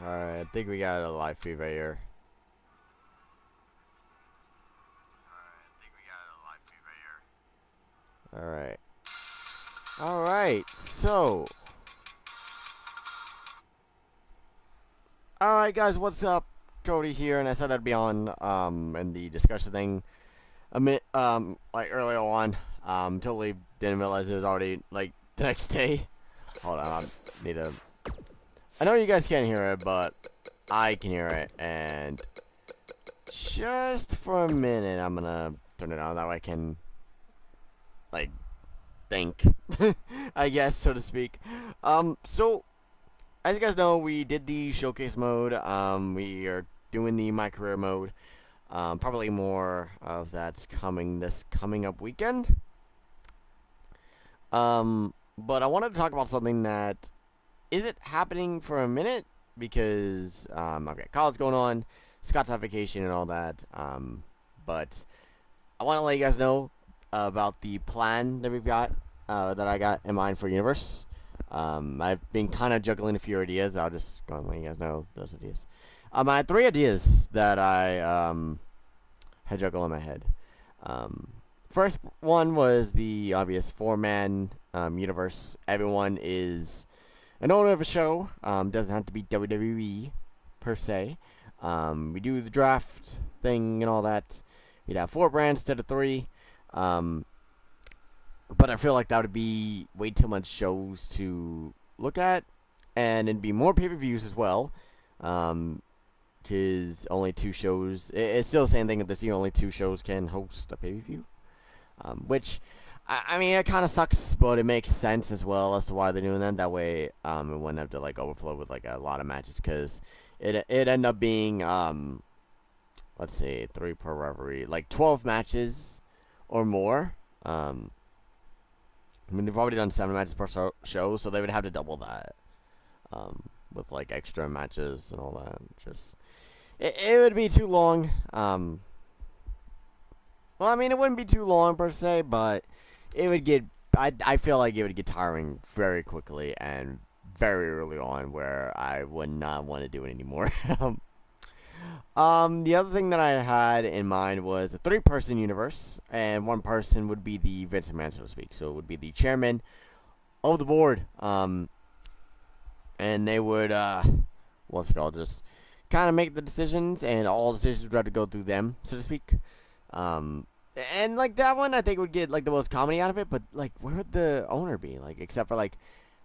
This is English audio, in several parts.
Alright, I think we got a live feed right here. Alright. Alright, so. Alright, guys, what's up? Cody here, and I said I'd be on, in the discussion thing a minute, like earlier on. Totally didn't realize it was already, like, the next day. Hold on, I need to. I know you guys can't hear it, but I can hear it, and just for a minute, I'm gonna turn it on. That way I can, like, think, I guess, so to speak. So, as you guys know, we did the showcase mode. We are doing the my career mode. Probably more of that's coming this coming up weekend. But I wanted to talk about something that isn't happening for a minute because I've got college going on, Scott's on vacation and all that. But I want to let you guys know about the plan that we've got, that I got in mind for Universe. I've been kind of juggling a few ideas. I'll just go and let you guys know those ideas. I had 3 ideas that I had juggled in my head. First one was the obvious 4-man universe. Everyone is an owner of a show. Doesn't have to be WWE per se. We do the draft thing and all that. We'd have 4 brands instead of 3. But I feel like that would be way too much shows to look at, and it'd be more pay-per-views as well. Because only 2 shows. It's still the same thing this year. Only 2 shows can host a pay-per-view. Which, I mean, it kind of sucks, but it makes sense as well as to why they're doing that. That way, it wouldn't have to like overflow with like a lot of matches, because it ended up being let's see, 3 per referee, like 12 matches or more. I mean, they've already done 7 matches per show, so they would have to double that, with like extra matches and all that. Just it would be too long. Well, I mean, it wouldn't be too long per se, but it would get. I feel like it would get tiring very quickly and very early on, where I would not want to do it anymore. The other thing that I had in mind was a 3-person universe, and 1 person would be the Vince McMahon, so to speak. So it would be the chairman of the board, and they would, what's it called, just kind of make the decisions, and all decisions would have to go through them, so to speak. And like that one, I think would get like the most comedy out of it. But like, where would the owner be? Like, except for like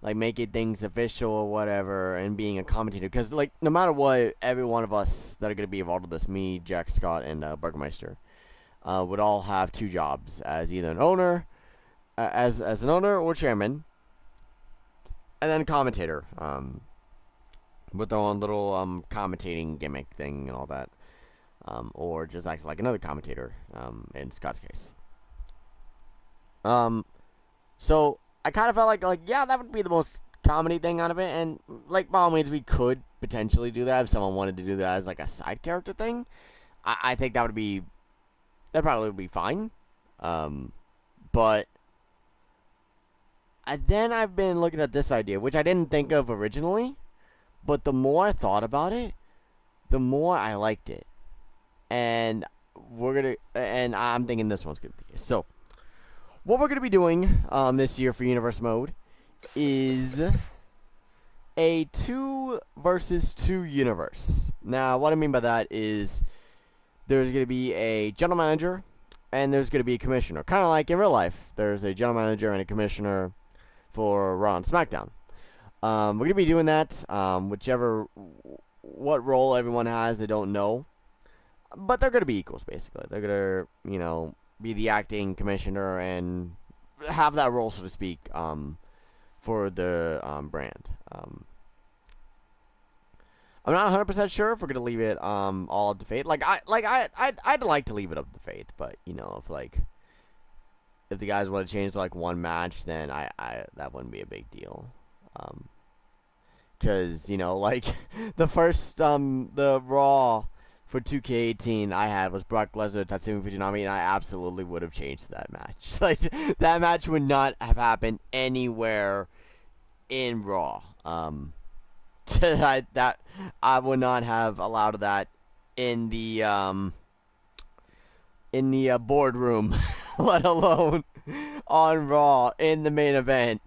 making things official or whatever, and being a commentator. Because like, no matter what, every one of us that are gonna be involved with this, me, Jack, Scott, and Burgermeister, would all have 2 jobs as either an owner, as an owner or chairman, and then commentator, with their own little commentating gimmick thing and all that. Or just act like another commentator, in Scott's case. So I kind of felt like yeah, that would be the most comedy thing out of it, and like by all means we could potentially do that if someone wanted to do that as like a side character thing. I think that probably would be fine. But then I've been looking at this idea, which I didn't think of originally, but the more I thought about it, the more I liked it. And I'm thinking this one's gonna be the case. So, what we're gonna be doing this year for Universe Mode is a 2 versus 2 universe. Now, what I mean by that is there's gonna be a general manager and there's gonna be a commissioner, kind of like in real life. There's a general manager and a commissioner for Raw and SmackDown. We're gonna be doing that. What role everyone has, I don't know. But they're going to be equals, basically. They're going to, be the acting commissioner and have that role, so to speak, for the brand. I'm not 100% sure if we're going to leave it all up to fate. I'd like to leave it up to fate, but, if the guys want to change to, 1 match, then that wouldn't be a big deal. Because, the first, the Raw for 2K18 I had was Brock Lesnar, Tatsumi Fujinami, and I absolutely would have changed that match. That match would not have happened anywhere in Raw. I would not have allowed that in the boardroom, let alone on Raw in the main event.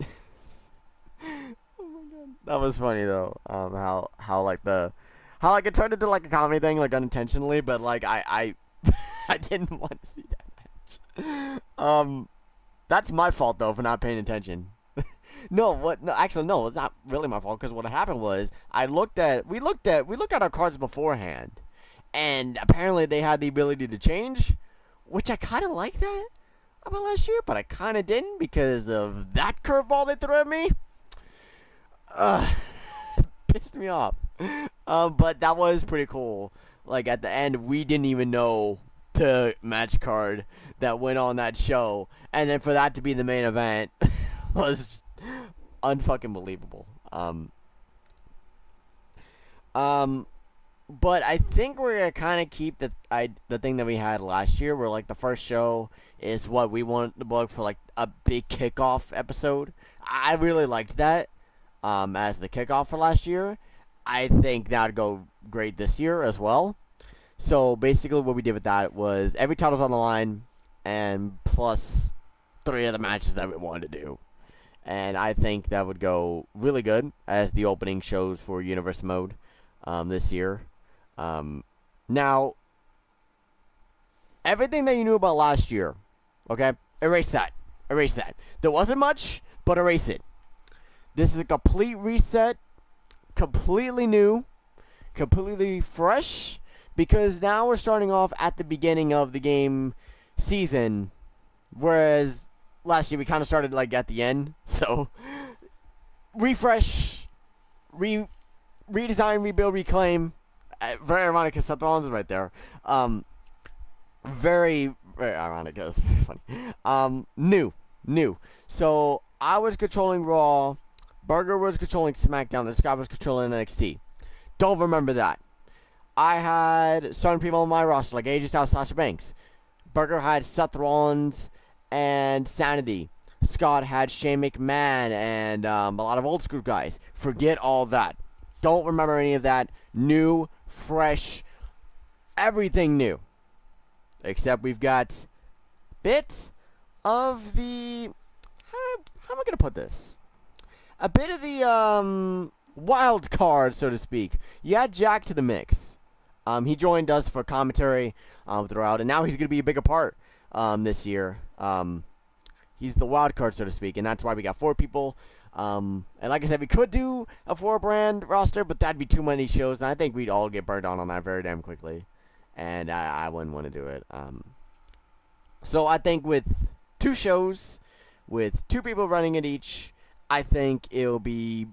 Oh my god, that was funny though. How like it turned into like a comedy thing, like unintentionally, but like I I didn't want to see that match. That's my fault though for not paying attention. No, what? No, actually, no. It's not really my fault because what happened was we looked at our cards beforehand, and apparently they had the ability to change, which I kind of like that about last year, but I kind of didn't because of that curveball they threw at me. Uh, Pissed me off. But that was pretty cool. Like at the end, we didn't even know the match card that went on that show, and then for that to be the main event was unfucking believable. Um, but I think we're gonna kind of keep the thing that we had last year, where like the first show is what we wanted to book for like a big kickoff episode. I really liked that. As the kickoff for last year, I think that'd go great this year as well. So basically, what we did with that was every title's on the line, and plus 3 of the matches that we wanted to do. And I think that would go really good as the opening shows for Universe Mode this year. Now, everything that you knew about last year, okay? Erase that. Erase that. There wasn't much, but erase it. This is a complete reset, completely new, completely fresh, because now we're starting off at the beginning of the game season, whereas last year we kind of started like at the end. So refresh, redesign, rebuild, reclaim. Very ironic because Seth Rollins is right there. Very ironic. It's funny. New. So I was controlling Raw. Burger was controlling SmackDown. This guy was controlling NXT. Don't remember that. I had certain people on my roster, like AJ Styles, Sasha Banks. Burger had Seth Rollins and Sanity. Scott had Shane McMahon and a lot of old school guys. Forget all that. Don't remember any of that. New, fresh, everything new. Except we've got bit of the... How am I going to put this? A bit of the wild card, so to speak. You add Jack to the mix. He joined us for commentary throughout, and now he's going to be a bigger part this year. He's the wild card, so to speak, and that's why we got 4 people. And like I said, we could do a 4-brand roster, but that'd be too many shows, and I think we'd all get burned on that very damn quickly. And I wouldn't want to do it. So I think with 2 shows, with 2 people running it each, I think it'll be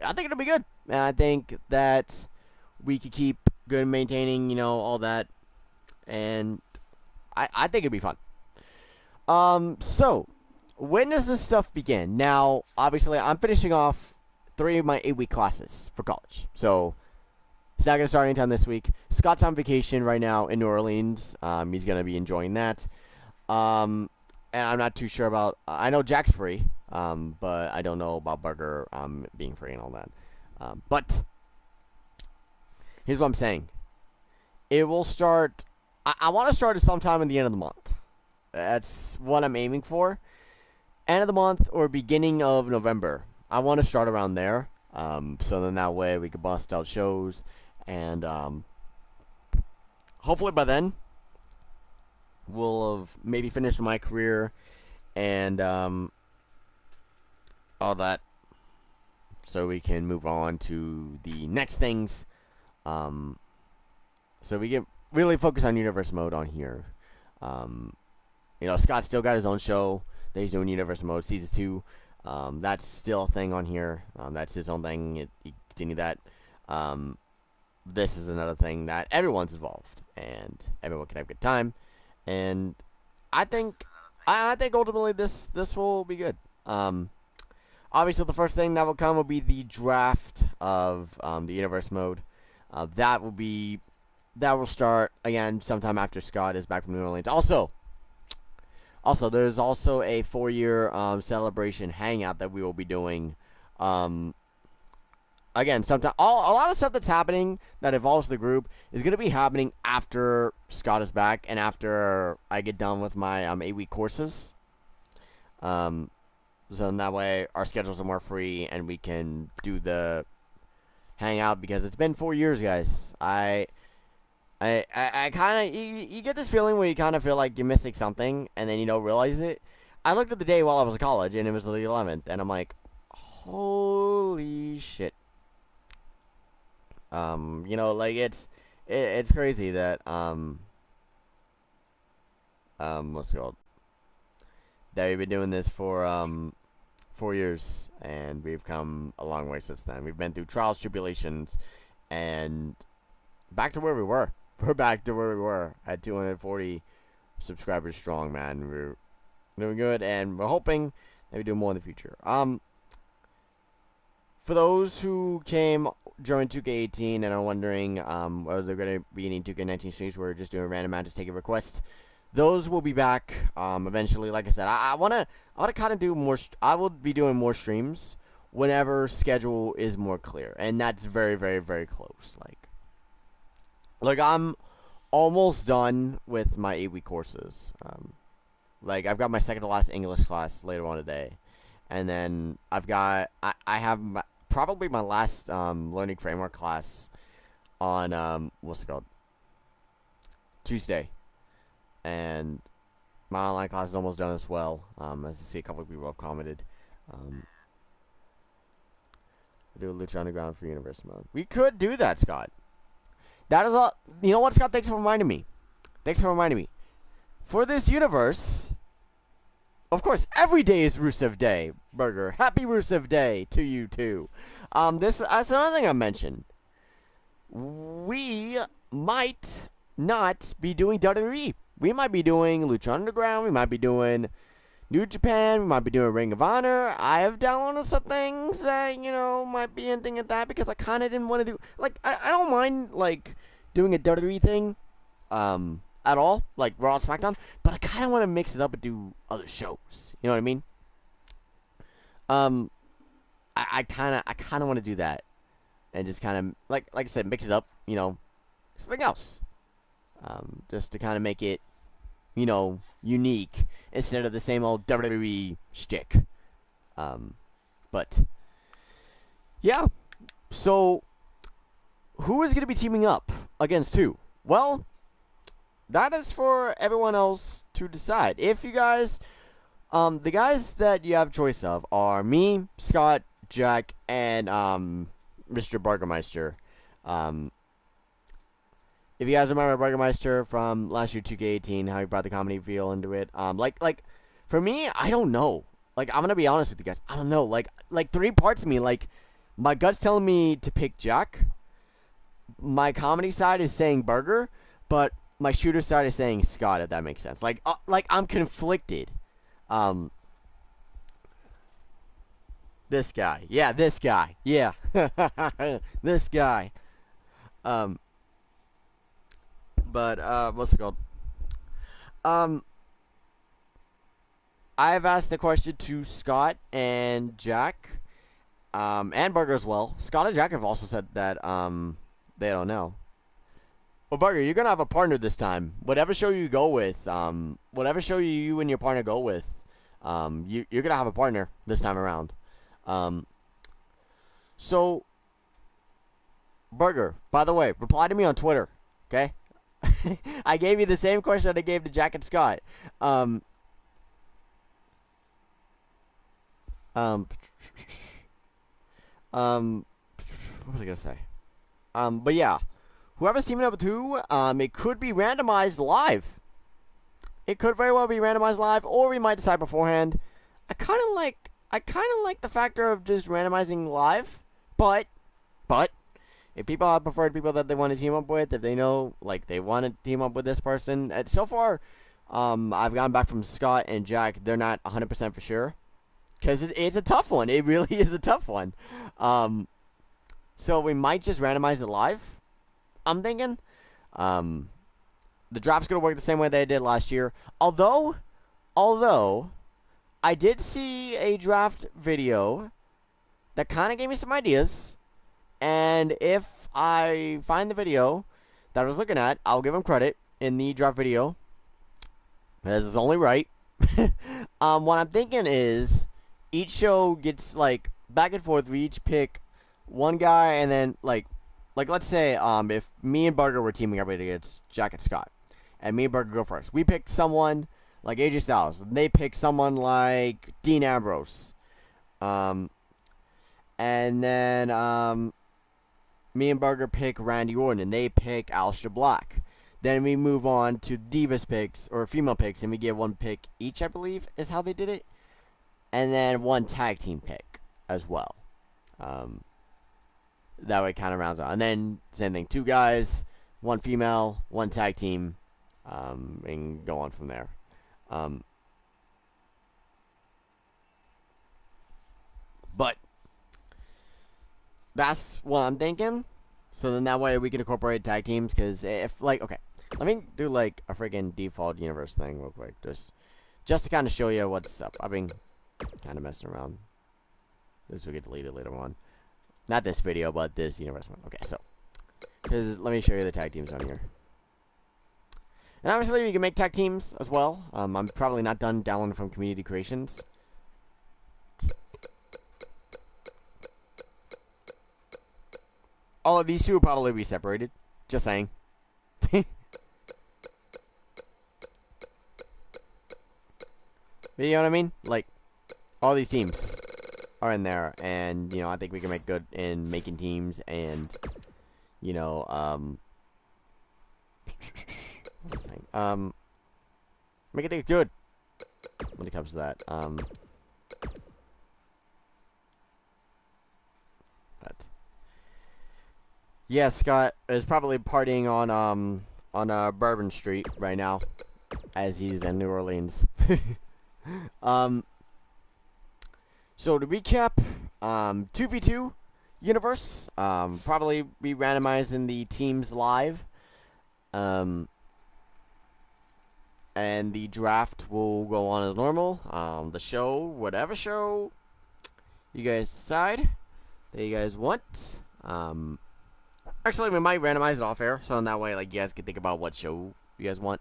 good. And I think that we could keep good maintaining, all that. And I think it'd be fun. So when does this stuff begin? Now, obviously, I'm finishing off 3 of my 8-week classes for college. So it's not going to start anytime this week. Scott's on vacation right now in New Orleans. He's going to be enjoying that. And I'm not too sure about... I know Jack's free, but I don't know about Burger being free and all that. But here's what I'm saying. It will start... I want to start it sometime in the end of the month. That's what I'm aiming for. End of the month or beginning of November. I want to start around there. So then that way we can bust out shows. And hopefully by then, we'll have maybe finished my career and all that. So we can move on to the next things. So we can really focus on Universe Mode on here. Scott still got his own show that he's doing, Universe Mode Season 2. That's still a thing on here. That's his own thing. He continue that. This is another thing that everyone's involved, and everyone can have a good time. And I think ultimately this will be good. Obviously, the first thing that will come will be the draft of the Universe Mode. That will start again sometime after Scott is back from New Orleans. Also, there's also a 4-year celebration hangout that we will be doing again, sometimes a lot of stuff that's happening that involves the group is going to be happening after Scott is back and after I get done with my 8-week courses. So in that way, our schedules are more free and we can do the hangout because it's been 4 years, guys. I kind of you get this feeling where you kind of feel like you're missing something and then you don't realize it. I looked at the day while I was in college and it was the 11th and I'm like, holy shit. Like it's crazy that what's it called? That we've been doing this for 4 years and we've come a long way since then. We've been through trials, tribulations, and back to where we were. We're back to where we were at 240 subscribers strong, man. We're doing good, and we're hoping that we do more in the future. For those who came during 2K18 and are wondering whether they're going to be any 2K19 streams, we're just doing random matches, taking requests. Those will be back eventually. Like I said, I wanna kind of do more. I will be doing more streams whenever schedule is more clear, and that's very, very, very close. Like I'm almost done with my 8-week courses. Like I've got my second to last English class later on today, and then I have probably my last learning framework class on what's it called, Tuesday, and my online class is almost done as well. As you see, a couple of people have commented. Do a Lucha Underground for Universe mode. We could do that, Scott. That is all. You know what, Scott? Thanks for reminding me. For this universe, of course, every day is Rusev Day, Burger. Happy Rusev Day to you too. That's another thing I mentioned. We might not be doing WWE. We might be doing Lucha Underground. We might be doing New Japan. We might be doing Ring of Honor. I have downloaded some things that, might be anything at that because I kind of didn't want to do... Like, I don't mind, like, doing a WWE thing at all. Like, Raw and SmackDown. But I kind of want to mix it up and do other shows. You know what I mean? I kind of want to do that. And just kind of, like I said, mix it up, something else. Just to kind of make it, unique instead of the same old WWE shtick. But yeah. So who is going to be teaming up against who? Well, that is for everyone else to decide. If you guys, the guys that you have choice of are me, Scott, Jack, and Mr. Burgermeister. If you guys remember Burgermeister from last year 2K18, how he brought the comedy feel into it. Like for me, I don't know. Like, I'm gonna be honest with you guys. I don't know. Like three parts of me. Like, my gut's telling me to pick Jack. My comedy side is saying Burger, but my shooter side is saying Scott. If that makes sense. Like I'm conflicted. This guy. Yeah, this guy. Yeah. This guy. But what's it called? I've asked the question to Scott and Jack, and Burger as well. Scott and Jack have also said that they don't know. Well, Burger, you're gonna have a partner this time. Whatever show you go with, whatever show you and your partner go with, you're gonna have a partner this time around. So, Burger, by the way, reply to me on Twitter, okay? I gave you the same question I gave to Jack and Scott. What was I gonna say? But yeah, whoever's teaming up with who, it could be randomized live. It could very well be randomized live, or we might decide beforehand. I kind of like the factor of just randomizing live, but if people have preferred people that they want to team up with, if they know, like, they want to team up with this person, and so far, I've gotten back from Scott and Jack, they're not 100% for sure, because it's a tough one. It really is a tough one. So we might just randomize it live, I'm thinking. The draft's going to work the same way they did last year, although, I did see a draft video that kind of gave me some ideas. And if I find the video that I was looking at, I'll give them credit in the draft video. This is only right. What I'm thinking is each show gets like back and forth. We each pick one guy, and then like let's say if me and Burger were teaming up against Jack and Scott, and me and Burger go first, we pick someone like AJ Styles, and they pick someone like Dean Ambrose, and then me and Burger pick Randy Orton, and they pick Aleister Black. Then we move on to Divas picks, or female picks, and we get one pick each, I believe, is how they did it. And then one tag team pick as well. That way it kind of rounds out. And then, same thing, 2 guys, 1 female, 1 tag team, and go on from there. But that's what I'm thinking. So then that way we can incorporate tag teams, because if, like, okay, let me do, like, a freaking default universe thing real quick, just to kind of show you what's up. I've been kind of messing around. This will get deleted later on. Not this video, but this universe one. Okay, so, let me show you the tag teams on here. And obviously, you can make tag teams as well. I'm probably not done downloading from Community Creations. All of these 2 will probably be separated. Just saying. You know what I mean? Like, all these teams are in there, and, you know, I think we can make good in making teams, and, you know, what was I saying? Make it good when it comes to that. But yeah, Scott is probably partying on Bourbon Street right now, as he's in New Orleans. So to recap, 2v2 universe, probably be randomizing the teams live, and the draft will go on as normal. The show, whatever show you guys decide that you guys want. Actually, we might randomize it off air, so in that way, like, you guys can think about what show you guys want.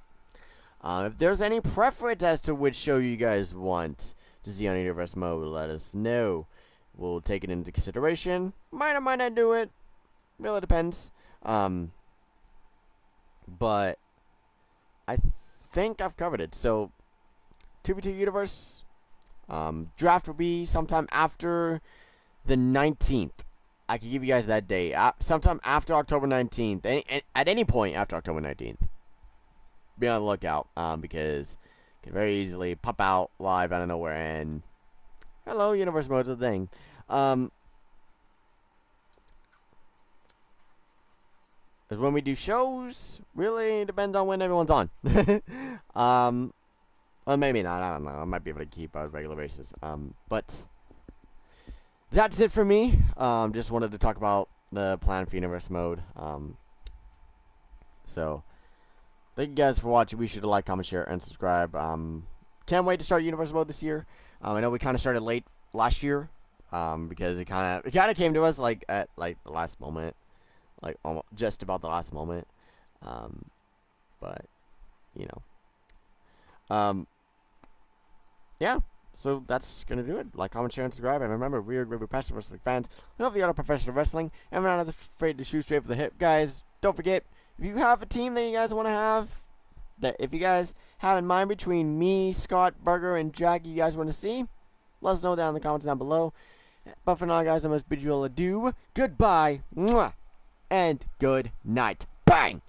If there's any preference as to which show you guys want to see on Universe Mode, let us know. We'll take it into consideration. Might or might not do it. Really depends. But I think I've covered it. So, 2v2 Universe. Draft will be sometime after the 19th. I can give you guys that day. Sometime after October 19th. At any point after October 19th. Be on the lookout, because it can very easily pop out live out of nowhere and hello, Universe Mode's a thing. Because when we do shows, really depends on when everyone's on. Well, maybe not. I don't know. I might be able to keep on a regular basis. But that's it for me. Just wanted to talk about the plan for Universe Mode. So. Thank you guys for watching. Be sure to like, comment, share, and subscribe. Can't wait to start Universe Mode this year. I know we kind of started late last year, because it kind of came to us like at the last moment, like almost just about the last moment. But you know, yeah. So that's gonna do it. Like, comment, share, and subscribe. And remember, we're professional wrestling fans. We love the art of professional wrestling, and we're not afraid to shoot straight for the hip, guys. Don't forget. If you have a team that you guys want to have, if you guys have in mind between me, Scott, Burger, and Jack you guys want to see, let us know down in the comments down below. But for now, guys, I must bid you all adieu. Goodbye, mwah, and good night. Bang!